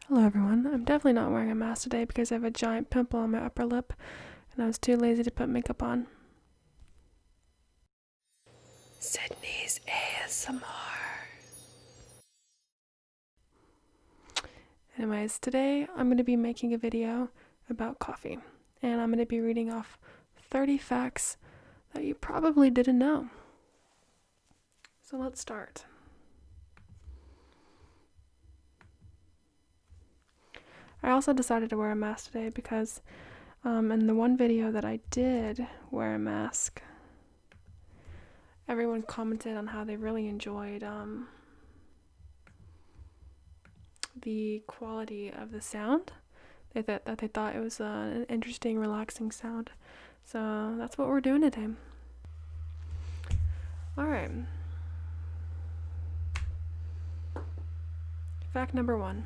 Hello everyone, I'm definitely not wearing a mask today because I have a giant pimple on my upper lip and I was too lazy to put makeup on. Sydney's ASMR. Anyways, today I'm going to be making a video about coffee and I'm going to be reading off 30 facts that you probably didn't know. So let's start. I also decided to wear a mask today because in the one video that I did wear a mask, everyone commented on how they really enjoyed the quality of the sound. They thought it was an interesting, relaxing sound. So that's what we're doing today. Alright. Fact number 1.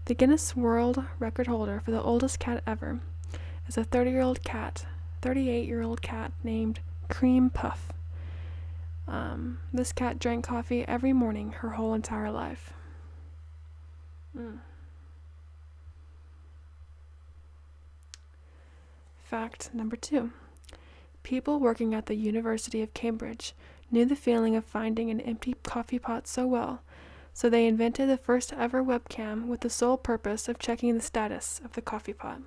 The Guinness World Record holder for the oldest cat ever is a 38-year-old cat named Cream Puff. This cat drank coffee every morning her whole entire life. Fact number 2. People working at the University of Cambridge knew the feeling of finding an empty coffee pot so well, so they invented the first ever webcam with the sole purpose of checking the status of the coffee pot.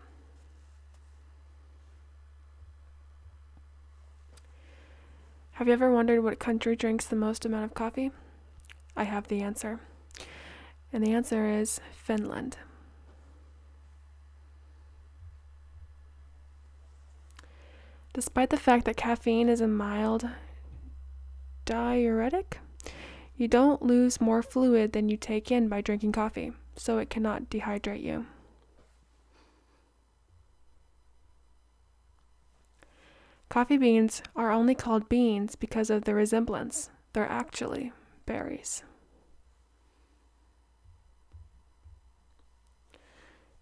Have you ever wondered what country drinks the most amount of coffee? I have the answer. And the answer is Finland. Despite the fact that caffeine is a mild diuretic, you don't lose more fluid than you take in by drinking coffee, so it cannot dehydrate you. Coffee beans are only called beans because of the resemblance. They're actually berries.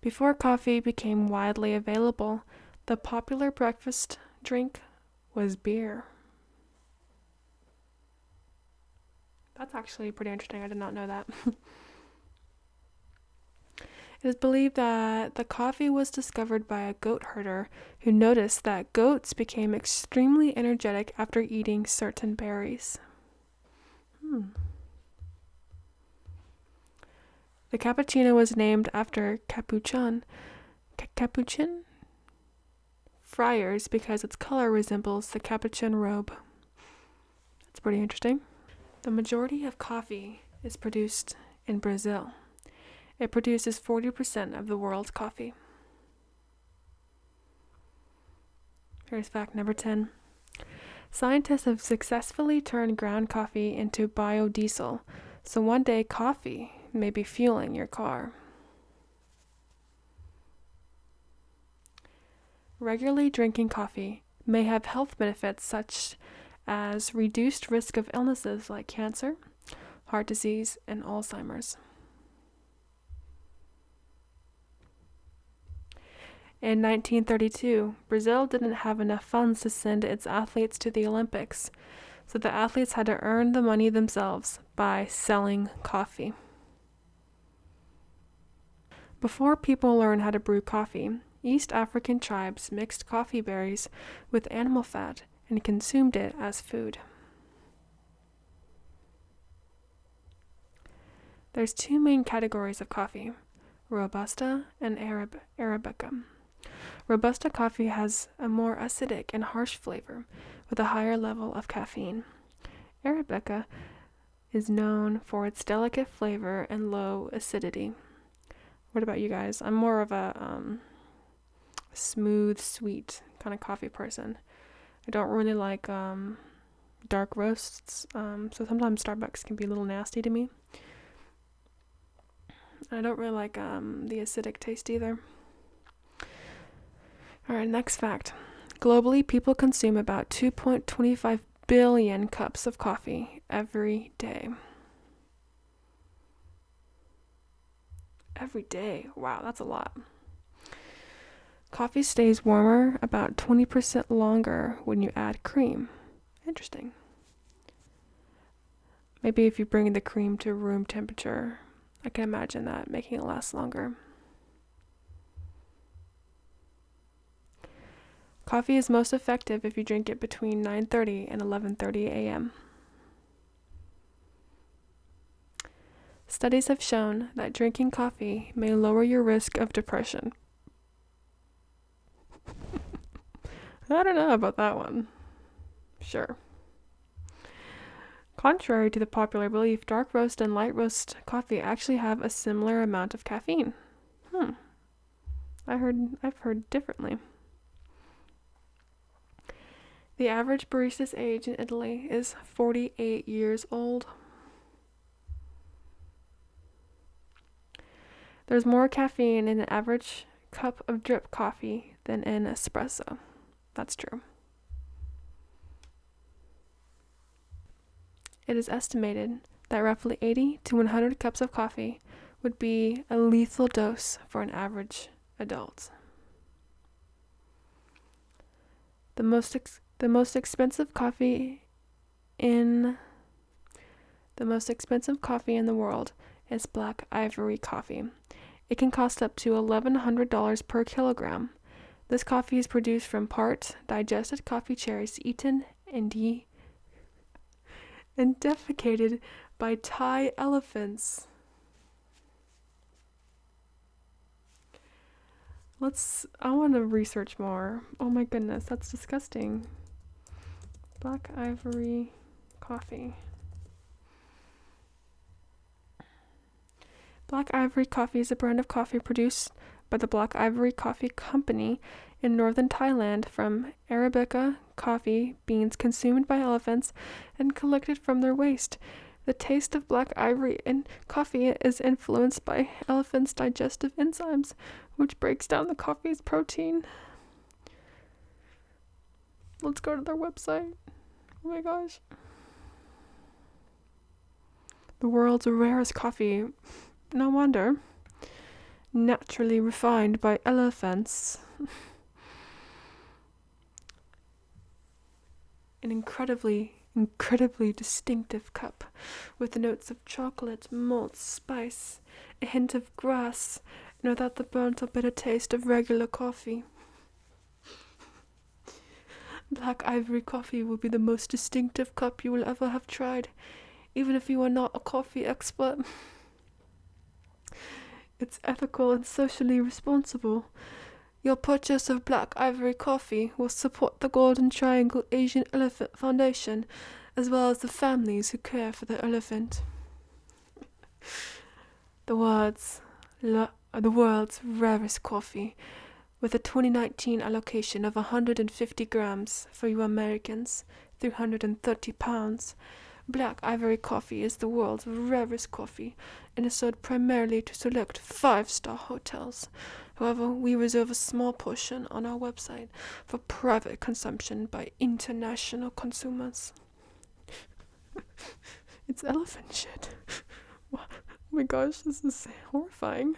Before coffee became widely available, the popular breakfast drink was beer. That's actually pretty interesting. I did not know that. It is believed that the coffee was discovered by a goat herder who noticed that goats became extremely energetic after eating certain berries. The cappuccino was named after Capuchin friars because its color resembles the capuchin robe. That's pretty interesting. The majority of coffee is produced in Brazil. It produces 40% of the world's coffee. Here's fact number 10. Scientists have successfully turned ground coffee into biodiesel, so one day coffee may be fueling your car. Regularly drinking coffee may have health benefits such as reduced risk of illnesses like cancer, heart disease, and Alzheimer's. In 1932, Brazil didn't have enough funds to send its athletes to the Olympics, so the athletes had to earn the money themselves by selling coffee. Before people learned how to brew coffee, East African tribes mixed coffee berries with animal fat and consumed it as food. There's two main categories of coffee, Robusta and Arabica. Robusta coffee has a more acidic and harsh flavor with a higher level of caffeine. Arabica is known for its delicate flavor and low acidity. What about you guys? I'm more of a smooth, sweet kind of coffee person. I don't really like dark roasts, so sometimes Starbucks can be a little nasty to me. I don't really like the acidic taste either. Alright, next fact. Globally, people consume about 2.25 billion cups of coffee every day. Every day? Wow, that's a lot. Coffee stays warmer about 20% longer when you add cream. Interesting. Maybe if you bring the cream to room temperature, I can imagine that making it last longer. Coffee is most effective if you drink it between 9:30 and 11:30 a.m. Studies have shown that drinking coffee may lower your risk of depression. I don't know about that one. Sure. Contrary to the popular belief, dark roast and light roast coffee actually have a similar amount of caffeine. I've heard differently. The average barista's age in Italy is 48 years old. There's more caffeine in an average cup of drip coffee than in espresso. That's true. It is estimated that roughly 80 to 100 cups of coffee would be a lethal dose for an average adult. The most expensive coffee in the world is black ivory coffee. It can cost up to $1,100 per kilogram. This coffee is produced from part digested coffee cherries eaten and defecated by Thai elephants. I want to research more. Oh my goodness, that's disgusting. Black ivory coffee. Black ivory coffee is a brand of coffee produced by the Black Ivory Coffee Company in northern Thailand from Arabica coffee beans consumed by elephants and collected from their waste. The taste of black ivory in coffee is influenced by elephants' digestive enzymes, which breaks down the coffee's protein. Let's go to their website. Oh my gosh. The world's rarest coffee. No wonder. Naturally refined by elephants. An incredibly distinctive cup with the notes of chocolate, malt, spice, a hint of grass, and without the burnt or bitter taste of regular coffee. Black ivory coffee will be the most distinctive cup you will ever have tried, even if you are not a coffee expert. It's ethical and socially responsible. Your purchase of black ivory coffee will support the Golden Triangle Asian Elephant Foundation, as well as the families who care for the elephant. The world's rarest coffee, with a 2019 allocation of 150 grams for you Americans, 330 pounds. Black ivory coffee is the world's rarest coffee and is sold primarily to select 5-star hotels. However, we reserve a small portion on our website for private consumption by international consumers. It's elephant shit. Oh my gosh, this is horrifying.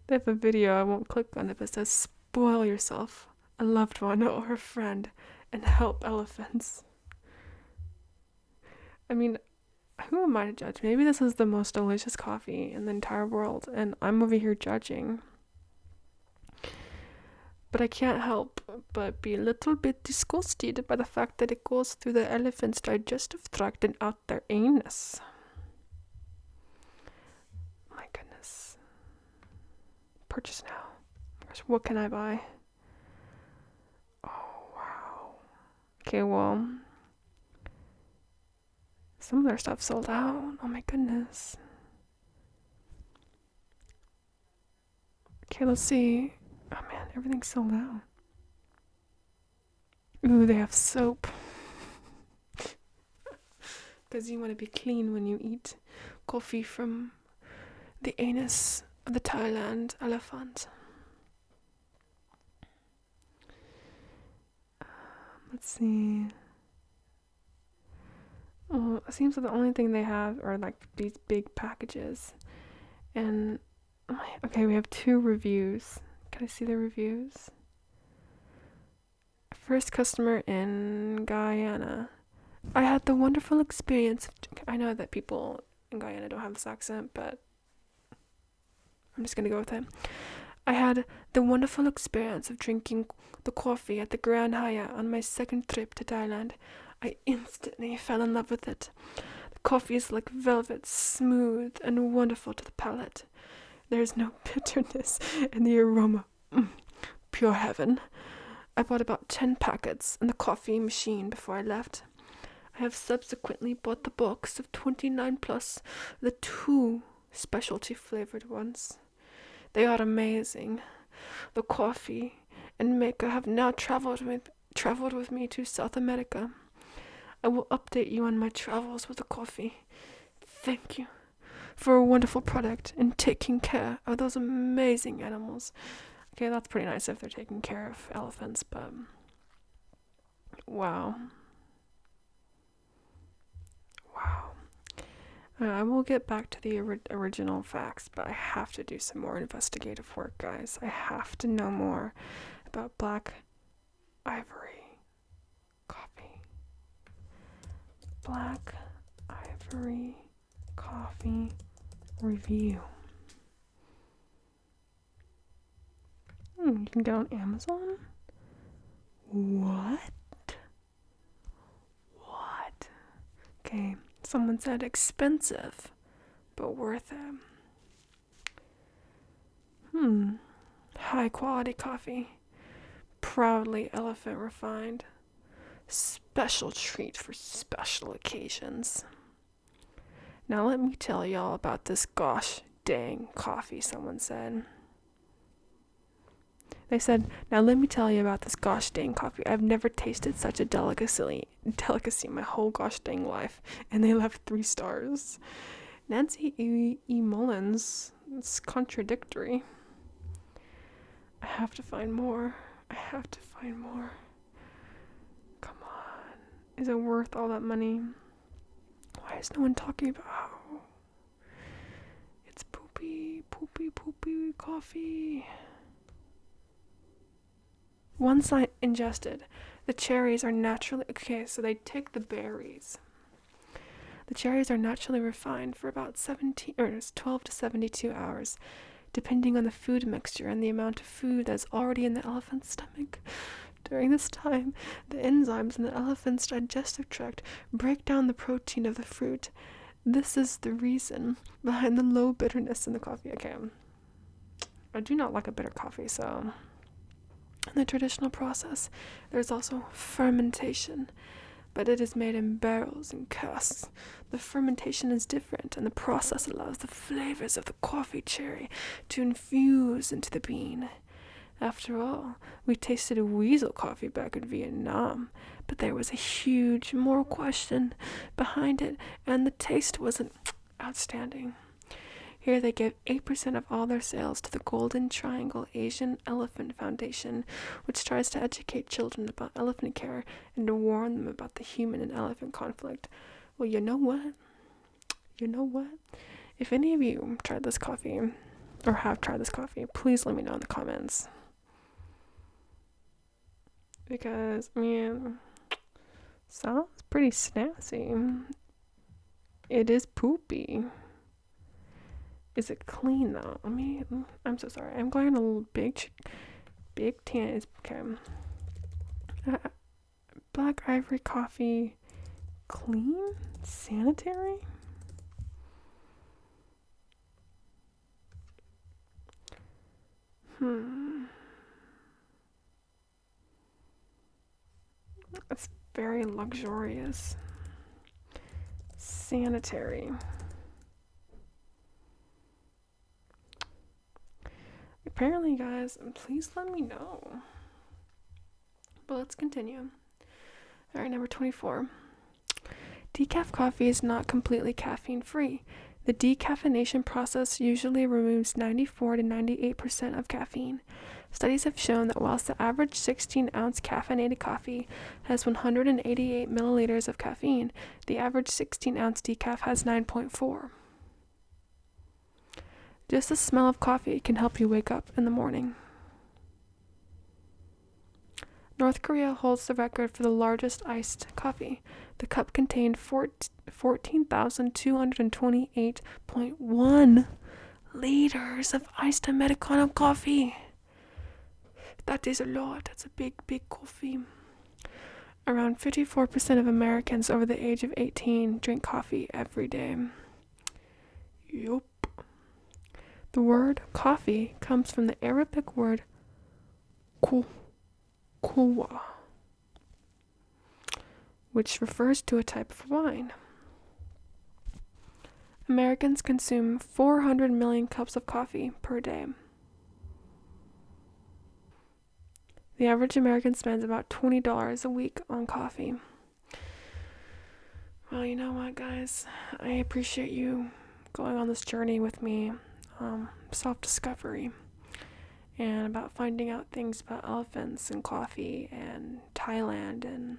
They have a video, I won't click on it, but it says, spoil yourself, a loved one, or a friend, and help elephants. I mean, who am I to judge? Maybe this is the most delicious coffee in the entire world, and I'm over here judging. But I can't help but be a little bit disgusted by the fact that it goes through the elephant's digestive tract and out their anus. My goodness. Purchase now. Gosh, what can I buy? Oh, wow. Okay, well, some of their stuff sold out. Oh my goodness. Okay, let's see. Oh man, everything's sold out. Ooh, they have soap. Because you want to be clean when you eat coffee from the anus of the Thailand elephant. Let's see. Oh, it seems like the only thing they have are like these big packages. And, okay, we have 2 reviews. Can I see the reviews? First customer in Guyana. I had the wonderful experience. I know that people in Guyana don't have this accent, but I'm just gonna go with it. I had the wonderful experience of drinking the coffee at the Grand Hyatt on my second trip to Thailand. I instantly fell in love with it. The coffee is like velvet, smooth and wonderful to the palate. There is no bitterness, and the aroma, pure heaven. I bought about 10 packets in the coffee machine before I left. I have subsequently bought the box of 29 plus, the 2 specialty flavored ones. They are amazing. The coffee and maker have now traveled with me to South America. I will update you on my travels with the coffee. Thank you for a wonderful product and taking care of those amazing animals. Okay, that's pretty nice if they're taking care of elephants, but wow. I will get back to the original facts, but I have to do some more investigative work, guys. I have to know more about black ivory coffee. Black ivory coffee review. You can get on Amazon? What? Okay. Someone said expensive, but worth it. High quality coffee. Proudly elephant refined. Special treat for special occasions. Now let me tell y'all about this gosh dang coffee, someone said. They said, now let me tell you about this gosh dang coffee. I've never tasted such a delicacy in my whole gosh dang life. And they left 3 stars. Nancy E. Mullins. It's contradictory. I have to find more. Come on. Is it worth all that money? Why is no one talking about how it's poopy coffee? Once I ingested, the cherries are naturally... Okay, so they take the berries. The cherries are naturally refined for about 12 to 72 hours, depending on the food mixture and the amount of food that's already in the elephant's stomach. During this time, the enzymes in the elephant's digestive tract break down the protein of the fruit. This is the reason behind the low bitterness in the coffee. Okay, I do not like a bitter coffee, so... In the traditional process, there's also fermentation, but it is made in barrels and casks. The fermentation is different, and the process allows the flavors of the coffee cherry to infuse into the bean. After all, we tasted a weasel coffee back in Vietnam, but there was a huge moral question behind it, and the taste wasn't outstanding. Here they give 8% of all their sales to the Golden Triangle Asian Elephant Foundation, which tries to educate children about elephant care and to warn them about the human and elephant conflict. Well, you know what? If any of you tried this coffee, or have tried this coffee, please let me know in the comments. Because, sounds pretty snazzy. It is poopy. Is it clean though? I'm so sorry. I'm going on a little big tan. Okay. Black ivory coffee, clean, sanitary. It's very luxurious. Sanitary. Apparently, guys, please let me know. But let's continue. Alright, number 24. Decaf coffee is not completely caffeine free. The decaffeination process usually removes 94 to 98% of caffeine. Studies have shown that whilst the average 16-ounce caffeinated coffee has 188 milliliters of caffeine, the average 16-ounce decaf has 9.4. Just the smell of coffee can help you wake up in the morning. North Korea holds the record for the largest iced coffee. The cup contained 14,228.1 liters of iced Americano coffee. That is a lot. That's a big, big coffee. Around 54% of Americans over the age of 18 drink coffee every day. Yup. The word coffee comes from the Arabic word kuwa, which refers to a type of wine. Americans consume 400 million cups of coffee per day. The average American spends about $20 a week on coffee. Well, you know what, guys? I appreciate you going on this journey with me, self-discovery, and about finding out things about elephants and coffee and Thailand, and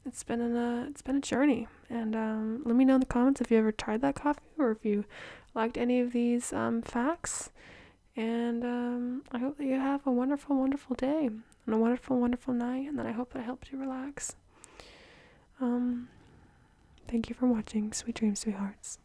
it's been a journey. And let me know in the comments if you ever tried that coffee or if you liked any of these facts. And I hope that you have a wonderful, wonderful day and a wonderful, wonderful night. And then I hope that helped you relax. Thank you for watching. Sweet dreams, sweethearts.